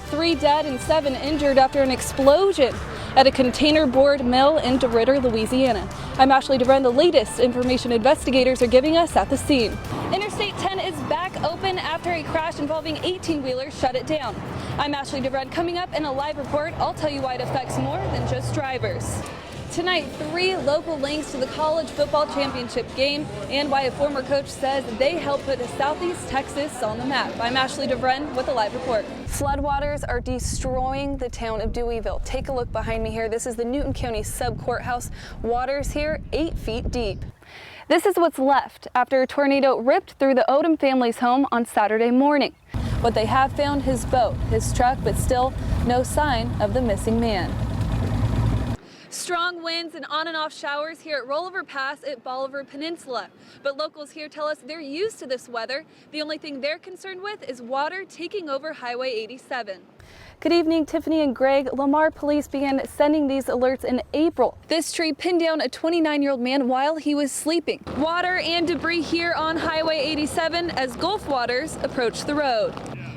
3 dead and 7 injured after an explosion at a container board mill in DeRidder, Louisiana. I'm Ashley DeVriend. The latest information investigators are giving us at the scene. Interstate 10 is back open after a crash involving 18-wheelers shut it down. I'm Ashley DeVriend. Coming up in a live report, I'll tell you why it affects more than just drivers. Tonight, 3 local links to the college football championship game and why a former coach says they helped put Southeast Texas on the map. I'm Ashley DeVriend with a live report. Floodwaters are destroying the town of Deweyville. Take a look behind me here. This is the Newton County Sub-Courthouse. Waters here 8 feet deep. This is what's left after a tornado ripped through the Odom family's home on Saturday morning. What they have found: his boat, his truck, but still no sign of the missing man. Strong winds and on and off showers here at Rollover Pass at Bolivar Peninsula. But locals here tell us they're used to this weather. The only thing they're concerned with is water taking over Highway 87. Good evening, Tiffany and Greg. Lamar police began sending these alerts in April. This tree pinned down a 29-year-old man while he was sleeping. Water and debris here on Highway 87 as Gulf waters approach the road.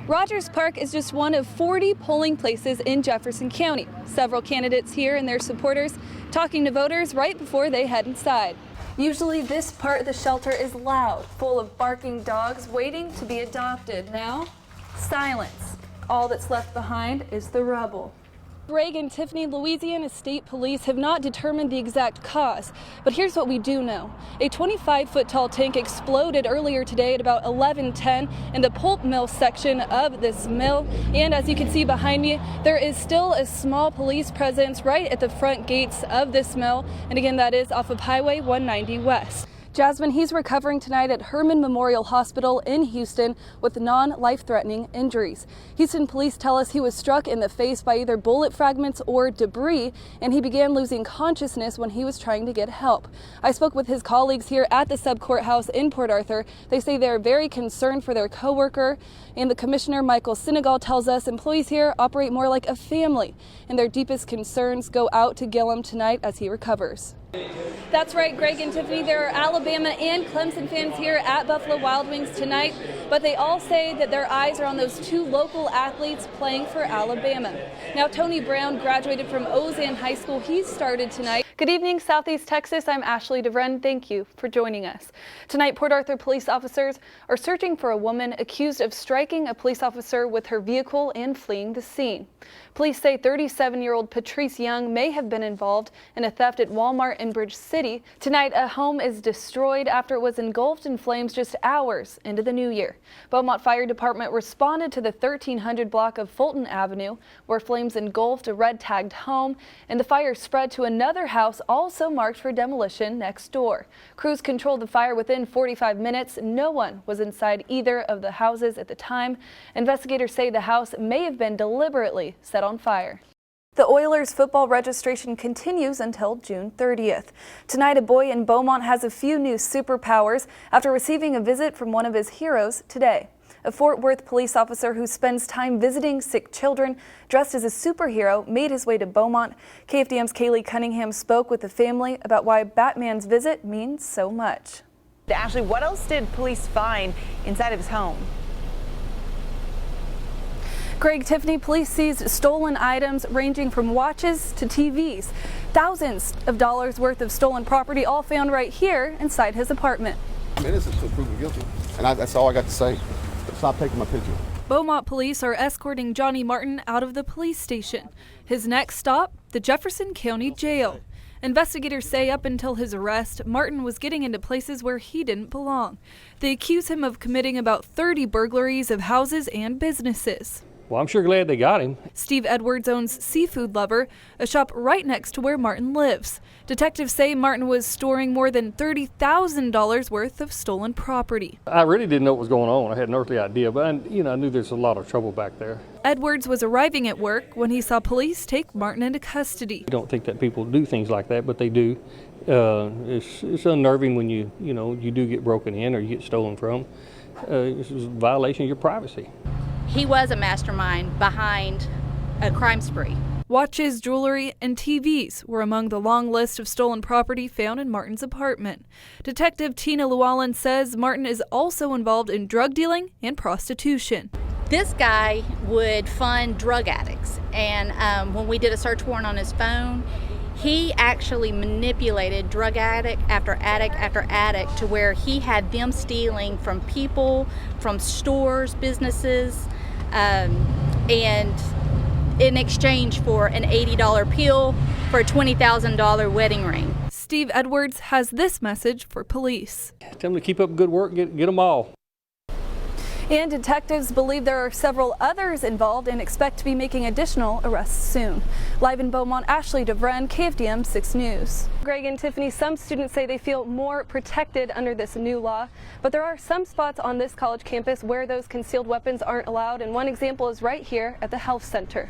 Rogers Park is just one of 40 polling places in Jefferson County. Several candidates here and their supporters talking to voters right before they head inside. Usually this part of the shelter is loud, full of barking dogs waiting to be adopted. Now, silence. All that's left behind is the rubble. Greg and Tiffany, Louisiana State Police have not determined the exact cause, but here's what we do know. A 25-foot tall tank exploded earlier today at about 11:10 in the pulp mill section of this mill, and as you can see behind me, there is still a small police presence right at the front gates of this mill, and again, that is off of Highway 190 West. Jasmine, he's recovering tonight at Herman Memorial Hospital in Houston with non-life-threatening injuries. Houston police tell us he was struck in the face by either bullet fragments or debris, and he began losing consciousness when he was trying to get help. I spoke with his colleagues here at the sub-courthouse in Port Arthur. They say they're very concerned for their co-worker, and the commissioner, Michael Senegal, tells us employees here operate more like a family, and their deepest concerns go out to Gillum tonight as he recovers. That's right, Greg and Tiffany. There are Alabama and Clemson fans here at Buffalo Wild Wings tonight, but they all say that their eyes are on those 2 local athletes playing for Alabama. Now, Tony Brown graduated from Ozan High School. He started tonight. Good evening, Southeast Texas. I'm Ashley DeVriend. Thank you for joining us. Tonight, Port Arthur police officers are searching for a woman accused of striking a police officer with her vehicle and fleeing the scene. Police say 37-year-old Patrice Young may have been involved in a theft at Walmart in Bridge City. Tonight, a home is destroyed after it was engulfed in flames just hours into the new year. Beaumont Fire Department responded to the 1300 block of Fulton Avenue, where flames engulfed a red-tagged home, and the fire spread to another house also marked for demolition next door. Crews controlled the fire within 45 minutes. No one was inside either of the houses at the time. Investigators say the house may have been deliberately set on fire. The Oilers football registration continues until June 30th. Tonight, a boy in Beaumont has a few new superpowers after receiving a visit from one of his heroes today. A Fort Worth police officer who spends time visiting sick children dressed as a superhero made his way to Beaumont. KFDM's Kaylee Cunningham spoke with the family about why Batman's visit means so much. Ashley, what else did police find inside of his home? Greg, Tiffany, police seized stolen items ranging from watches to TVs. Thousands of dollars worth of stolen property, all found right here inside his apartment. I'm innocent until proven guilty, and that's all I got to say. Stop taking my picture. Beaumont police are escorting Johnny Martin out of the police station. His next stop, the Jefferson County Jail. Investigators say up until his arrest, Martin was getting into places where he didn't belong. They accuse him of committing about 30 burglaries of houses and businesses. Well, I'm sure glad they got him. Steve Edwards owns Seafood Lover, a shop right next to where Martin lives. Detectives say Martin was storing more than $30,000 worth of stolen property. I really didn't know what was going on. I had an earthly idea, but I knew there's a lot of trouble back there. Edwards was arriving at work when he saw police take Martin into custody. I don't think that people do things like that, but they do. It's unnerving when you do get broken in or you get stolen from. It's a violation of your privacy. He was a mastermind behind a crime spree. Watches, jewelry, and TVs were among the long list of stolen property found in Martin's apartment. Detective Tina Llewellyn says Martin is also involved in drug dealing and prostitution. This guy would fund drug addicts, and when we did a search warrant on his phone, he actually manipulated drug addict after addict after addict to where he had them stealing from people, from stores, businesses, and in exchange for an $80 pill for a $20,000 wedding ring. Steve Edwards has this message for police. Tell them to keep up good work, get them all. And detectives believe there are several others involved and expect to be making additional arrests soon. Live in Beaumont, Ashley DeVriend, KFDM 6 News. Greg and Tiffany, some students say they feel more protected under this new law, but there are some spots on this college campus where those concealed weapons aren't allowed, and one example is right here at the health center.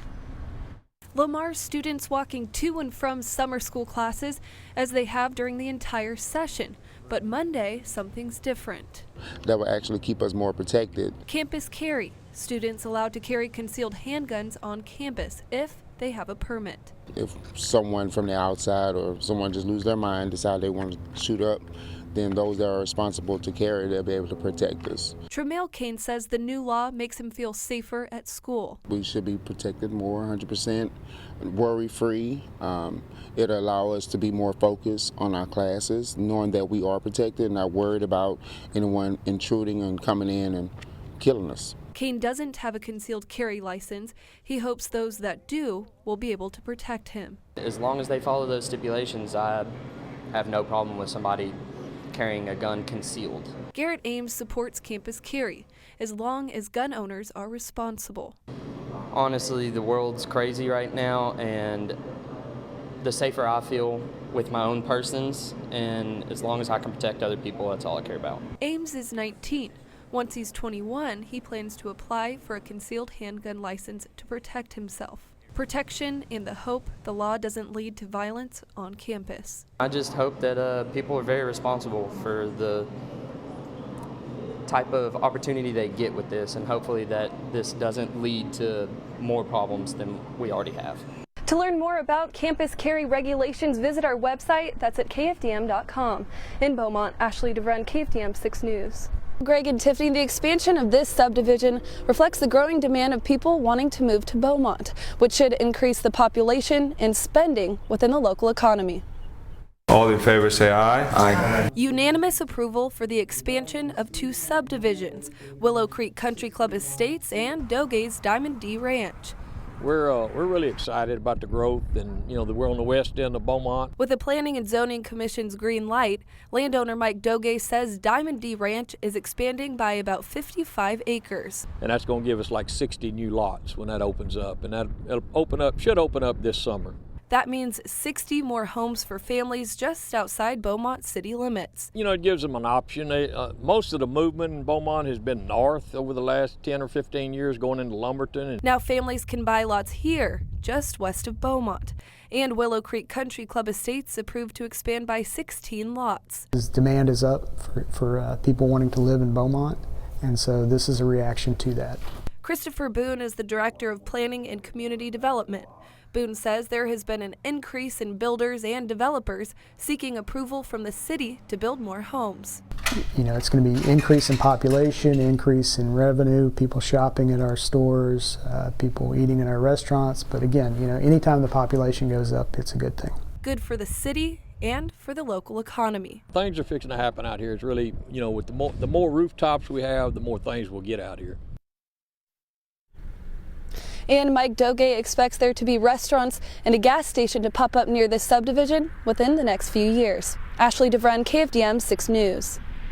Lamar's students walking to and from summer school classes as they have during the entire session. But Monday, something's different. That will actually keep us more protected. Campus carry. Students allowed to carry concealed handguns on campus if they have a permit. If someone from the outside or someone just lose their mind, decide they want to shoot up, then those that are responsible to carry, they'll be able to protect us. Tremail Kane says the new law makes him feel safer at school. We should be protected more, 100%, worry-free. It'll allow us to be more focused on our classes, knowing that we are protected, not worried about anyone intruding and coming in and killing us. Kane doesn't have a concealed carry license. He hopes those that do will be able to protect him. As long as they follow those stipulations, I have no problem with somebody carrying a gun concealed. Garrett Ames supports campus carry, as long as gun owners are responsible. Honestly, the world's crazy right now, and the safer I feel with my own persons, and as long as I can protect other people, that's all I care about. Ames is 19. Once he's 21, he plans to apply for a concealed handgun license to protect himself. Protection and the hope the law doesn't lead to violence on campus. I just hope that people are very responsible for the type of opportunity they get with this, and hopefully that this doesn't lead to more problems than we already have. To learn more about campus carry regulations, visit our website. That's at KFDM.com. In Beaumont, Ashley DeVriend, KFDM 6 News. Greg and Tiffany, the expansion of this subdivision reflects the growing demand of people wanting to move to Beaumont, which should increase the population and spending within the local economy. All in favor say aye. Aye. Unanimous approval for the expansion of 2 subdivisions, Willow Creek Country Club Estates and Doge's Diamond D Ranch. We're really excited about the growth, and we're on the west end of Beaumont. With the Planning and Zoning Commission's green light, landowner Mike Doge says Diamond D Ranch is expanding by about 55 acres. And that's going to give us like 60 new lots when that opens up, and that should open up this summer. That means 60 more homes for families just outside Beaumont city limits. It gives them an option. Most of the movement in Beaumont has been north over the last 10 or 15 years, going into Lumberton. Now families can buy lots here, just west of Beaumont. And Willow Creek Country Club Estates approved to expand by 16 lots. Demand is up for people wanting to live in Beaumont, and so this is a reaction to that. Christopher Boone is the Director of Planning and Community Development. Boone says there has been an increase in builders and developers seeking approval from the city to build more homes. It's going to be increase in population, increase in revenue, people shopping at our stores, people eating in our restaurants. But again, anytime the population goes up, it's a good thing. Good for the city and for the local economy. Things are fixing to happen out here. It's really, with the more rooftops we have, the more things we'll get out here. And Mike Doge expects there to be restaurants and a gas station to pop up near this subdivision within the next few years. Ashley DeVriend, KFDM 6 News.